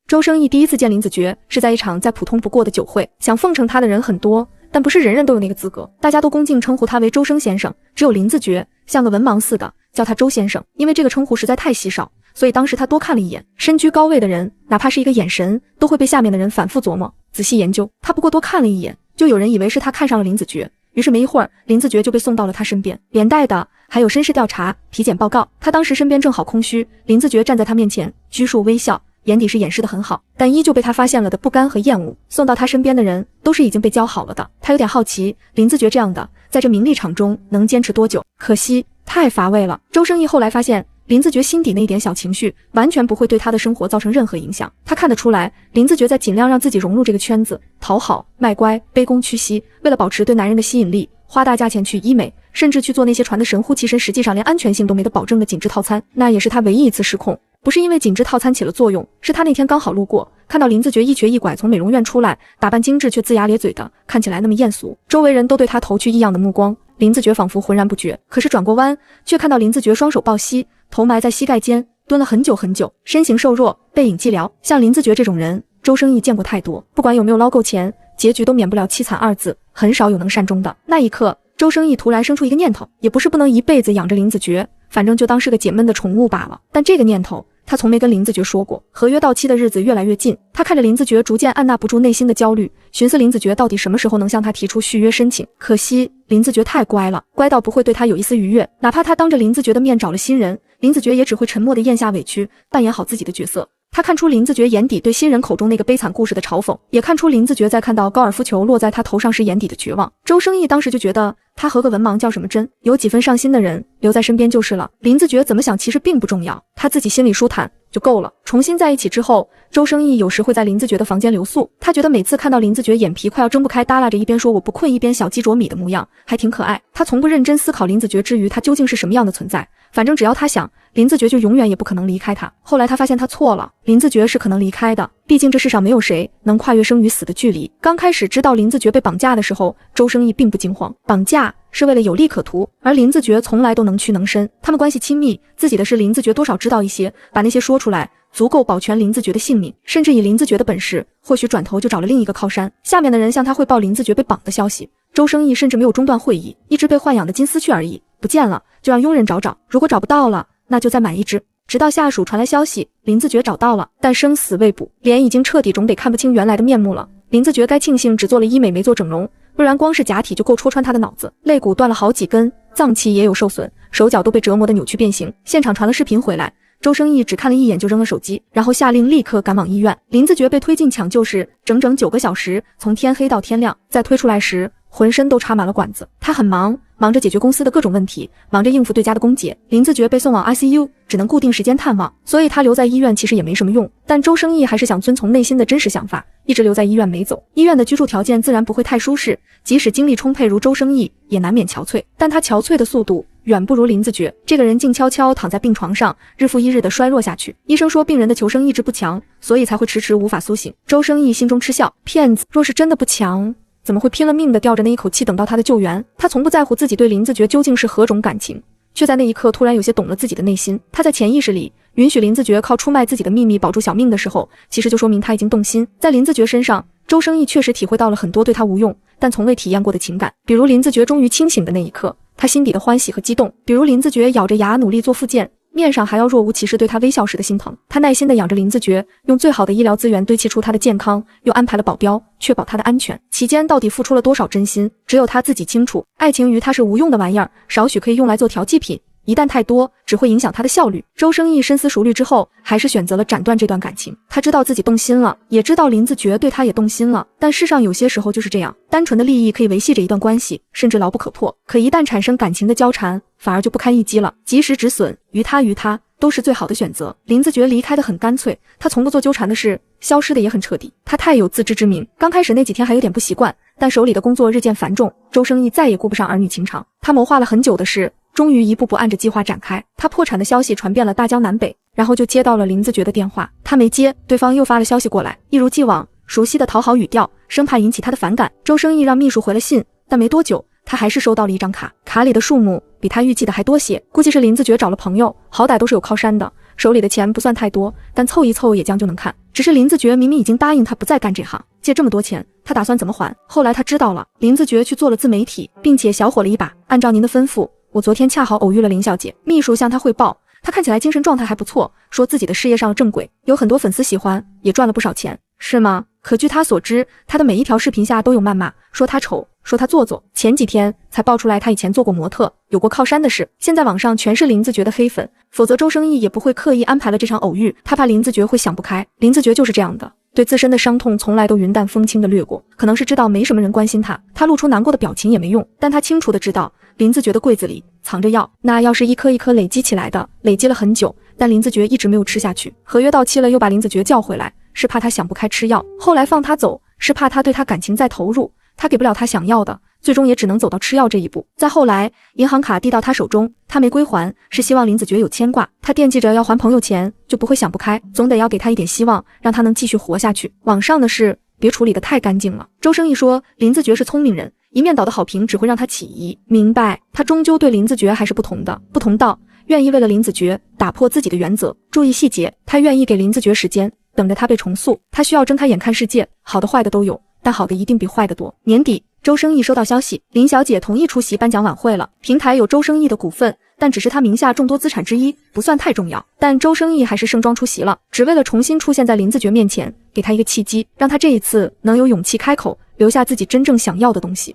周生义第一次见林子爵是在一场再普通不过的酒会，想奉承他的人很多，但不是人人都有那个资格。大家都恭敬称呼他为周生先生，只有林子爵像个文盲似的叫他周先生，因为这个称呼实在太稀少，所以当时他多看了一眼。身居高位的人，哪怕是一个眼神，都会被下面的人反复琢磨，仔细研究。他不过多看了一眼，就有人以为是他看上了林子爵，于是没一会儿，林子爵就被送到了他身边，连带的还有身世调查、体检报告。他当时身边正好空虚，林子爵站在他面前，拘束微笑，眼底是掩饰得很好，但依旧被他发现了的不甘和厌恶。送到他身边的人都是已经被教好了的，他有点好奇林子爵这样的在这名利场中能坚持多久，可惜太乏味了。周生义后来发现林子爵心底那一点小情绪完全不会对他的生活造成任何影响，他看得出来林子爵在尽量让自己融入这个圈子，讨好卖乖卑躬屈膝，为了保持对男人的吸引力花大价钱去医美，甚至去做那些传得神乎其神实际上连安全性都没得保证的紧致套餐，那也是他唯一一次失控。不是因为紧致套餐起了作用，是他那天刚好路过，看到林子爵一瘸一拐从美容院出来，打扮精致却龇牙咧嘴的，看起来那么艳俗，周围人都对他投去异样的目光。林子爵仿佛浑然不觉，可是转过弯却看到林子爵双手抱膝，头埋在膝盖间蹲了很久很久，身形瘦弱，背影寂寥。像林子爵这种人，周生义见过太多，不管有没有捞够钱，结局都免不了凄惨二字，很少有能善终的。那一刻，周生义突然生出一个念头，也不是不能一辈子养着林子爵，反正就当是个解闷的宠物罢了。但这个念头他从没跟林子爵说过。合约到期的日子越来越近，他看着林子爵逐渐按捺不住内心的焦虑，寻思林子爵到底什么时候能向他提出续约申请。可惜林子爵太乖了，乖到不会对他有一丝愉悦，哪怕他当着林子爵的面找了新人，林子爵也只会沉默地咽下委屈，扮演好自己的角色。他看出林子爵眼底对新人口中那个悲惨故事的嘲讽，也看出林子爵在看到高尔夫球落在他头上时眼底的绝望。周生义当时就觉得他和个文盲较什么真，有几分上心的人留在身边就是了。林子爵怎么想其实并不重要，他自己心里舒坦就够了。重新在一起之后，周生义有时会在林子爵的房间留宿，他觉得每次看到林子爵眼皮快要睁不开，耷拉着一边说我不困一边小鸡啄米的模样，还挺可爱。他从不认真思考林子爵之于他究竟是什么样的存在，反正只要他想，林子爵就永远也不可能离开他。后来他发现他错了，林子爵是可能离开的，毕竟这世上没有谁能跨越生与死的距离。刚开始知道林子爵被绑架的时候，周生义并不惊慌，绑架是为了有利可图，而林子爵从来都能屈能伸，他们关系亲密，自己的事林子爵多少知道一些，把那些说出来足够保全林子爵的性命，甚至以林子爵的本事，或许转头就找了另一个靠山。下面的人向他汇报林子爵被绑的消息，周生义甚至没有中断会议，一只被豢养的金丝雀而已，不见了就让佣人找找，如果找不到了，那就再买一只。直到下属传来消息，林子爵找到了，但生死未卜，脸已经彻底肿得看不清原来的面目了。林子爵该庆幸只做了医美没做整容，不然光是假体就够戳穿他的脑子，肋骨断了好几根，脏器也有受损，手脚都被折磨得扭曲变形。现场传了视频回来，周生义只看了一眼就扔了手机，然后下令立刻赶往医院。林子爵被推进抢救室，整整9个小时，从天黑到天亮，在推出来时浑身都插满了管子。他很忙着解决公司的各种问题，忙着应付对家的公检。林子爵被送往 ICU， 只能固定时间探望，所以他留在医院其实也没什么用。但周生义还是想遵从内心的真实想法，一直留在医院没走。医院的居住条件自然不会太舒适，即使精力充沛如周生义，也难免憔悴，但他憔悴的速度远不如林子爵。这个人静悄悄躺在病床上，日复一日的衰弱下去。医生说病人的求生意志不强，所以才会迟迟无法苏醒。周生义心中嗤笑，骗子，若是真的不强，怎么会拼了命的吊着那一口气等到他的救援？他从不在乎自己对林子爵究竟是何种感情，却在那一刻突然有些懂了自己的内心。他在潜意识里允许林子爵靠出卖自己的秘密保住小命的时候，其实就说明他已经动心。在林子爵身上，周生义确实体会到了很多对他无用但从未体验过的情感，比如林子爵终于清醒的那一刻，他心底的欢喜和激动；比如林子爵咬着牙努力做复健，面上还要若无其事对他微笑时的心疼。他耐心地养着林子爵，用最好的医疗资源堆砌出他的健康，又安排了保镖确保他的安全。期间到底付出了多少真心，只有他自己清楚。爱情于他是无用的玩意儿，少许可以用来做调剂品，一旦太多，只会影响他的效率。周生义深思熟虑之后，还是选择了斩断这段感情。他知道自己动心了，也知道林子爵对他也动心了，但世上有些时候就是这样，单纯的利益可以维系着一段关系，甚至牢不可破，可一旦产生感情的交缠，反而就不堪一击了。及时止损，于他都是最好的选择。林子爵离开得很干脆，他从不做纠缠的事，消失的也很彻底。他太有自知之明，刚开始那几天还有点不习惯，但手里的工作日渐繁重，周生义再也顾不上儿女情长。他谋划了很久的事，终于一步步按着计划展开。他破产的消息传遍了大江南北，然后就接到了林子爵的电话。他没接，对方又发了消息过来，一如既往熟悉的讨好语调，生怕引起他的反感。周生义让秘书回了信，但没多久他还是收到了一张卡，卡里的数目比他预计的还多些，估计是林子爵找了朋友，好歹都是有靠山的，手里的钱不算太多，但凑一凑也将就能看。只是林子爵明明已经答应他不再干这行，借这么多钱他打算怎么还？后来他知道了，林子爵去做了自媒体，并且小火了一把。按照您的吩咐，我昨天恰好偶遇了林小姐。秘书向他汇报，他看起来精神状态还不错，说自己的事业上了正轨，有很多粉丝喜欢，也赚了不少钱。是吗？可据他所知，他的每一条视频下都有谩骂，说他丑，说他做作，前几天才爆出来他以前做过模特，有过靠山的事。现在网上全是林子爵的黑粉，否则周生义也不会刻意安排了这场偶遇，他怕林子爵会想不开。林子爵就是这样的，对自身的伤痛从来都云淡风轻的掠过，可能是知道没什么人关心他，他露出难过的表情也没用，但他清楚的知道林子爵的柜子里藏着药，那药是一颗一颗累积起来的，累积了很久，但林子爵一直没有吃下去。合约到期了又把林子爵叫回来，是怕他想不开吃药，后来放他走是怕他对他感情再投入，他给不了他想要的，最终也只能走到吃药这一步。再后来银行卡递到他手中，他没归还，是希望林子爵有牵挂，他惦记着要还朋友钱，就不会想不开，总得要给他一点希望，让他能继续活下去。网上的事别处理得太干净了。周生义说林子爵是聪明人，一面倒的好评只会让他起疑，明白他终究对林子爵还是不同的，不同到愿意为了林子爵打破自己的原则，注意细节，他愿意给林子爵时间，等着他被重塑，他需要睁开眼看世界，好的坏的都有，但好的一定比坏的多。年底周生义收到消息，林小姐同意出席颁奖晚会了，平台有周生义的股份，但只是他名下众多资产之一，不算太重要，但周生义还是盛装出席了，只为了重新出现在林子爵面前，给他一个契机，让他这一次能有勇气开口，留下自己真正想要的东西。